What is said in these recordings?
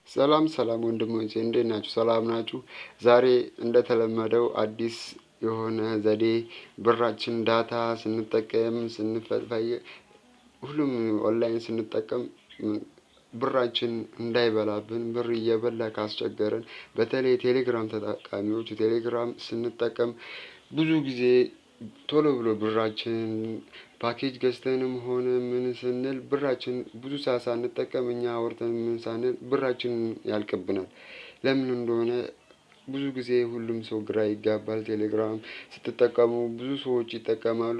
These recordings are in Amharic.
ሰላም ሰላም ወንድሞቼ እንዴት ናችሁ? ሰላም ናችሁ? ዛሬ እንደተለመደው አዲስ የሆነ ዘዴ ብራችን ዳታ ስንጠቀም ስንፈይ ሁሉም ኦንላይን ስንጠቀም ብራችን እንዳይበላብን ብር እየበላ ካስቸገረን በተለይ ቴሌግራም ተጠቃሚዎች ቴሌግራም ስንጠቀም ብዙ ጊዜ ቶሎ ብሎ ብራችን ፓኬጅ ገዝተንም ሆነ ምን ስንል ብራችን ብዙ ሰዓት ሳንጠቀም እኛ አውርተን ምን ሳንል ብራችን ያልቅብናል። ለምን እንደሆነ ብዙ ጊዜ ሁሉም ሰው ግራ ይጋባል። ቴሌግራም ስትጠቀሙ ብዙ ሰዎች ይጠቀማሉ።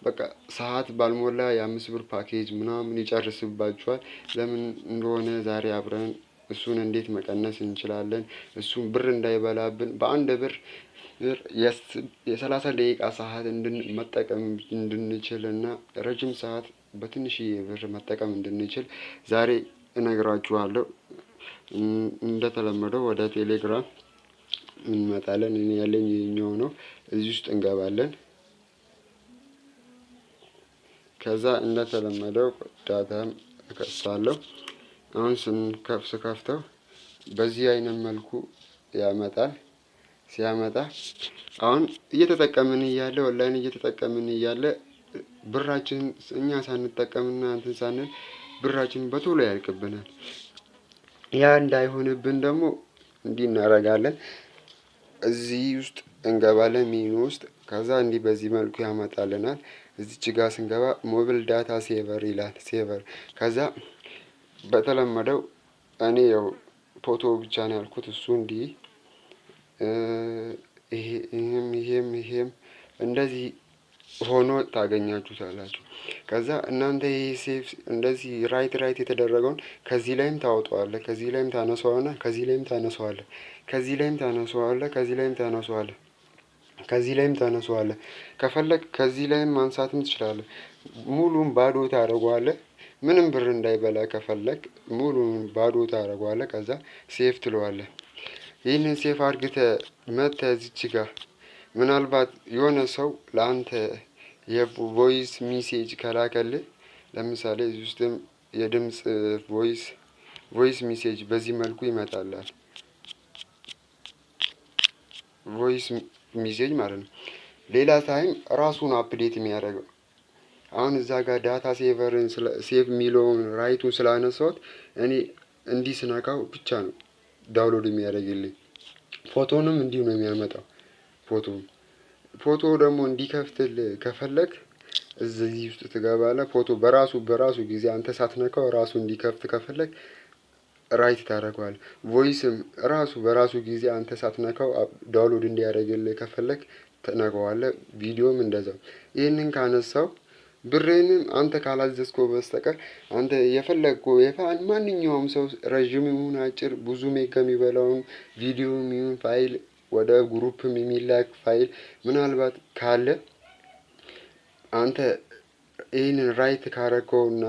በቃ ሰዓት ባልሞላ የ5 ብር ፓኬጅ ምናምን ይጨርስባችኋል። ለምን እንደሆነ ዛሬ አብረን እሱን እንዴት መቀነስ እንችላለን? እሱን ብር እንዳይበላብን በአንድ ብር የ30 ደቂቃ ሰዓት መጠቀም እንድንችል እና ረጅም ሰዓት በትንሽዬ ብር መጠቀም እንድንችል ዛሬ እነግራችኋለሁ። እንደተለመደው ወደ ቴሌግራም እንመጣለን። እኔ ያለኝ ይኸኛው ነው። እዚህ ውስጥ እንገባለን። ከዛ እንደተለመደው ዳታም እከፍታለሁ። አሁን ስከፍተው በዚህ አይነት መልኩ ያመጣል። ሲያመጣ አሁን እየተጠቀምን እያለ ኦንላይን እየተጠቀምን እያለ ብራችን እኛ ሳንጠቀምና እንትን ሳንል ብራችን በቶሎ ያልቅብናል። ያ እንዳይሆንብን ደግሞ እንዲህ እናደርጋለን። እዚህ ውስጥ እንገባለን ሜኑ ውስጥ ከዛ እንዲህ በዚህ መልኩ ያመጣልናል። እዚች ጋር ስንገባ ሞብል ዳታ ሴቨር ይላል። ሴቨር ከዛ በተለመደው እኔ ያው ፎቶ ብቻ ነው ያልኩት። እሱ እንዲህ ይሄም እንደዚህ ሆኖ ታገኛችሁታላችሁ። ከዛ እናንተ ይሄ ሴቭ እንደዚህ ራይት የተደረገውን ከዚህ ላይም ታወጣዋለህ፣ ከዚህ ላይም ታነሳዋለህ፣ ከዚህ ላይም ታነሳዋለህ፣ ከዚህ ላይም ታነሳዋለህ፣ ከዚህ ላይም ታነሳዋለህ፣ ከዚህ ላይም ታነሳዋለህ። ከፈለግ ከዚህ ላይም ማንሳትም ትችላለህ። ሙሉን ባዶ ታደርገዋለህ። ምንም ብር እንዳይበላ ከፈለግ ሙሉን ባዶ ታደርገዋለህ። ከዛ ሴፍ ትለዋለህ። ይህንን ሴፍ አድርገህ መተህ እዚች ጋር ምናልባት የሆነ ሰው ለአንተ የቮይስ ሚሴጅ ከላከልህ ለምሳሌ እዚህ ውስጥም የድምጽ ቮይስ ሚሴጅ በዚህ መልኩ ይመጣልሃል። ቮይስ ሚሴጅ ማለት ነው። ሌላ ታይም ራሱን አፕዴት የሚያደርገው አሁን እዛ ጋር ዳታ ሴቨርን ሴቭ የሚለውን ራይቱን ስላነሳሁት እኔ እንዲህ ስነካው ብቻ ነው ዳውንሎድ የሚያደርግልኝ። ፎቶንም እንዲሁ ነው የሚያመጣው። ፎቶ ደግሞ እንዲከፍትልህ ከፈለግ እዚህ ውስጥ ትገባለህ። ፎቶ በራሱ ጊዜ አንተ ሳትነካው ራሱ እንዲከፍት ከፈለግ ራይት ታደርገዋለህ። ቮይስም በራሱ ጊዜ አንተ ሳትነካው ዳውንሎድ እንዲያደርግልህ ከፈለግ ትነካዋለህ። ቪዲዮም እንደዛው። ይህንን ካነሳው ብርህንም አንተ ካላዘዝከው በስተቀር አንተ የፈለግከው ማንኛውም ሰው ረዥም ይሁን አጭር ብዙ ሜጋ የሚበላውን ቪዲዮም ይሁን ፋይል ወደ ግሩፕም የሚላክ ፋይል ምናልባት ካለ አንተ ይህንን ራይት ካረከውና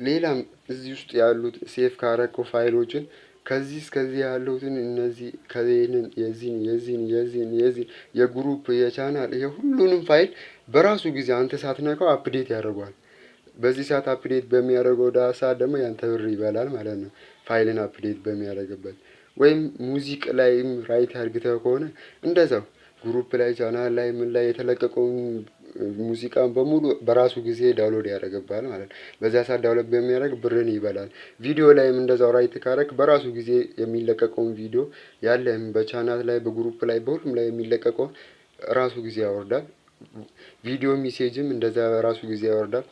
ሌላም እዚህ ውስጥ ያሉት ሴፍ ካረከው ፋይሎችን ከዚህ እስከዚህ ያሉትን እነዚህ ከዚህንን የዚህን የግሩፕ የቻናል የሁሉንም ፋይል በራሱ ጊዜ አንተ ሳትነካው አፕዴት ያደርገዋል። በዚህ ሰዓት አፕዴት በሚያደርገው ሰዓት ደግሞ ያንተ ብር ይበላል ማለት ነው። ፋይልን አፕዴት በሚያደርግበት ወይም ሙዚቅ ላይም ራይት አድርገህ ከሆነ እንደዛው ግሩፕ ላይ ቻናል ላይ ምን ላይ የተለቀቀውን ሙዚቃን በሙሉ በራሱ ጊዜ ዳውንሎድ ያደርግብሃል ማለት ነው። በዛ ሰዓት ዳውንሎድ በሚያደርግ ብርን ይበላል። ቪዲዮ ላይም እንደዛው ራይት ካረክ በራሱ ጊዜ የሚለቀቀውን ቪዲዮ ያለህም በቻናል ላይ በግሩፕ ላይ በሁሉም ላይ የሚለቀቀውን ራሱ ጊዜ ያወርዳል። ቪዲዮ ሚሴጅም እንደዛ በራሱ ጊዜ ያወርዳል።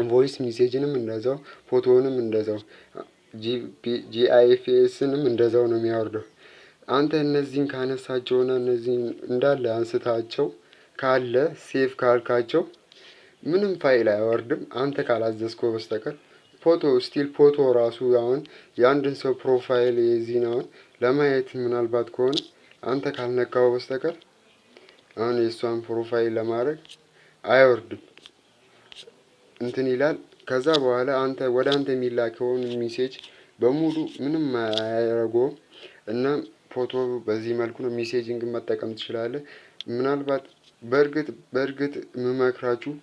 ቮይስ ሚሴጅንም እንደዛው፣ ፎቶውንም እንደዛው፣ ጂአይኤፍኤስንም እንደዛው ነው የሚያወርደው። አንተ እነዚህን ካነሳቸውና እነዚህን እንዳለ አንስታቸው ካለ ሴፍ ካልካቸው ምንም ፋይል አያወርድም አንተ ካላዘዝከው በስተቀር። ፎቶ ራሱ አሁን የአንድን ሰው ፕሮፋይል የዚህን አሁን ለማየት ምናልባት ከሆነ አንተ ካልነካው በስተቀር አሁን የእሷን ፕሮፋይል ለማድረግ አይወርድም። እንትን ይላል። ከዛ በኋላ ወደ አንተ የሚላከውን ሚሴጅ በሙሉ ምንም አያደርገውም። እና ፎቶ በዚህ መልኩ ነው። ሚሴጂንግ መጠቀም ትችላለህ። ምናልባት በእርግጥ የምመክራችሁ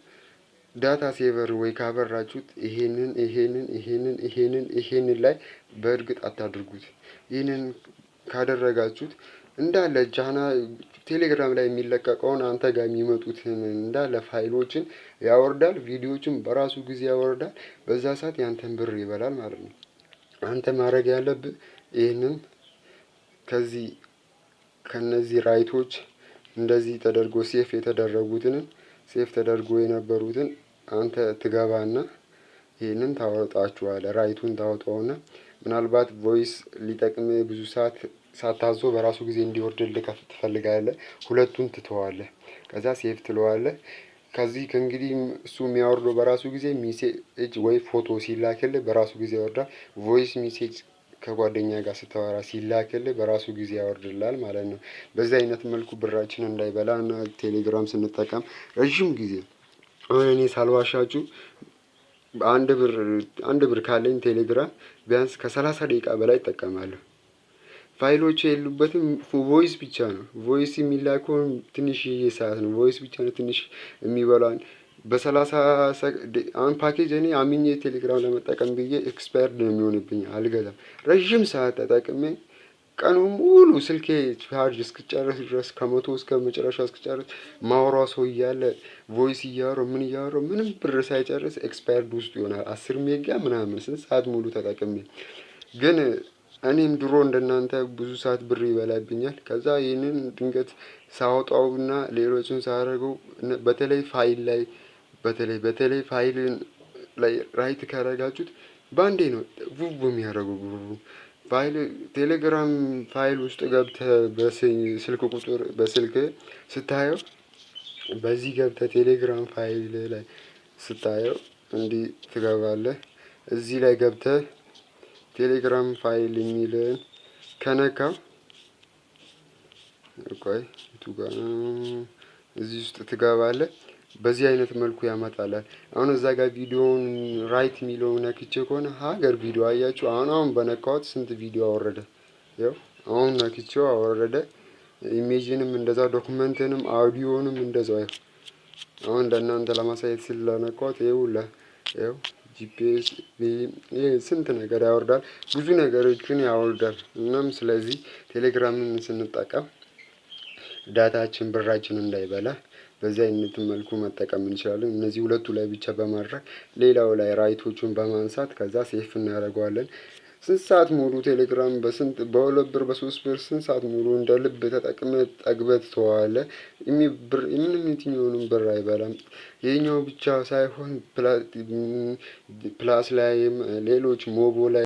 ዳታ ሴቨር ወይ ካበራችሁት ይሄንን ላይ በእርግጥ አታድርጉት። ይህንን ካደረጋችሁት እንዳለ ቴሌግራም ላይ የሚለቀቀውን አንተ ጋር የሚመጡትን እንዳለ ፋይሎችን ያወርዳል፣ ቪዲዮዎችን በራሱ ጊዜ ያወርዳል። በዛ ሰዓት ያንተን ብር ይበላል ማለት ነው። አንተ ማድረግ ያለብህ ይህንን ከነዚህ ራይቶች እንደዚህ ተደርጎ ሴፍ ተደርጎ የነበሩትን አንተ ትገባና ይህንን ታወጣችኋለህ። ራይቱን ታወጣውና ምናልባት ቮይስ ሊጠቅም ብዙ ሰዓት ሳታዘው በራሱ ጊዜ እንዲወርድልህ ትፈልጋለህ። ሁለቱን ትተዋለህ። ከዛ ሴፍ ትለዋለህ። ከእንግዲህ እሱ የሚያወርደው በራሱ ጊዜ ሜሴጅ ወይ ፎቶ ሲላክልህ በራሱ ጊዜ ያወርዳል። ቮይስ ሜሴጅ ከጓደኛ ጋር ስታወራ ሲላክልህ በራሱ ጊዜ ያወርድልሃል ማለት ነው። በዚህ አይነት መልኩ ብራችንን እንዳይበላና ቴሌግራም ስንጠቀም ረጅም ጊዜ አሁን እኔ ሳልዋሻችሁ አንድ ብር ካለኝ ቴሌግራም ቢያንስ ከ30 ደቂቃ በላይ እጠቀማለሁ። ፋይሎች የሉበትም። ቮይስ ብቻ ነው። ቮይስ የሚላከው ትንሽዬ ሰዓት ነው። ቮይስ ብቻ ነው ትንሽ የሚበላን በ30 አሁን ፓኬጅ እኔ አምኜ ቴሌግራም ለመጠቀም ብዬ ኤክስፓየርድ ነው የሚሆንብኝ፣ አልገዛም። ረጅም ሰዓት ተጠቅሜ ቀኑን ሙሉ ስልኬ ቻርጅ እስክጨርስ ድረስ ከመቶ እስከ መጨረሻ እስክጨርስ ማውራው ሰው እያለ ቮይስ እያወራሁ ምንም ብር ሳይጨርስ ኤክስፓየርድ ውስጥ ይሆናል። 10 ሜጋ ምናምን ስንት ሰዓት ሙሉ ተጠቅሜ ግን እኔም ድሮ እንደናንተ ብዙ ሰዓት ብር ይበላብኛል። ከዛ ይህንን ድንገት ሳወጣውና ሌሎችን ሳደርገው በተለይ ፋይልን ላይ ራይት ካረጋችሁት በአንዴ ነው ቡብ የሚያደርገው ብሩ። ቴሌግራም ፋይል ውስጥ ገብተህ በስልክ ቁጥር በስልክ ስታየው በዚህ ገብተህ ቴሌግራም ፋይል ላይ ስታየው እንዲህ ትገባለህ። እዚህ ላይ ገብተህ ቴሌግራም ፋይል የሚልን ከነካው ቆይ እዚህ ውስጥ ትገባለህ። በዚህ አይነት መልኩ ያመጣላል። አሁን እዛ ጋር ቪዲዮውን ራይት የሚለውን ነክቼ ከሆነ ሀገር ቪዲዮ አያችሁ። አሁን በነካሁት ስንት ቪዲዮ አወረደ። ያው አሁን ነክቼው አወረደ። ኢሜጅንም እንደዛ፣ ዶክመንትንም አውዲዮንም እንደዛው። አሁን እንደናንተ ለማሳየት ስለነካሁት ይኸው ጂፒኤስ ስንት ነገር ያወርዳል። ብዙ ነገሮችን ያወርዳል። እናም ስለዚህ ቴሌግራምን ስንጠቀም ዳታችን ብራችን እንዳይበላ በዚህ አይነት መልኩ መጠቀም እንችላለን። እነዚህ ሁለቱ ላይ ብቻ በማድረግ ሌላው ላይ ራይቶቹን በማንሳት ከዛ ሴፍ እናደርገዋለን። ስንት ሰዓት ሙሉ ቴሌግራም በ2 ብር በ3 ብር ስንት ሰዓት ሙሉ እንደ ልብ ተጠቅመህ ጠግበህ ትተዋለህ። ምንም የትኛውንም ብር አይበላም። ይሄኛው ብቻ ሳይሆን ፕላስ ላይም ሌሎች ሞቦ ላይ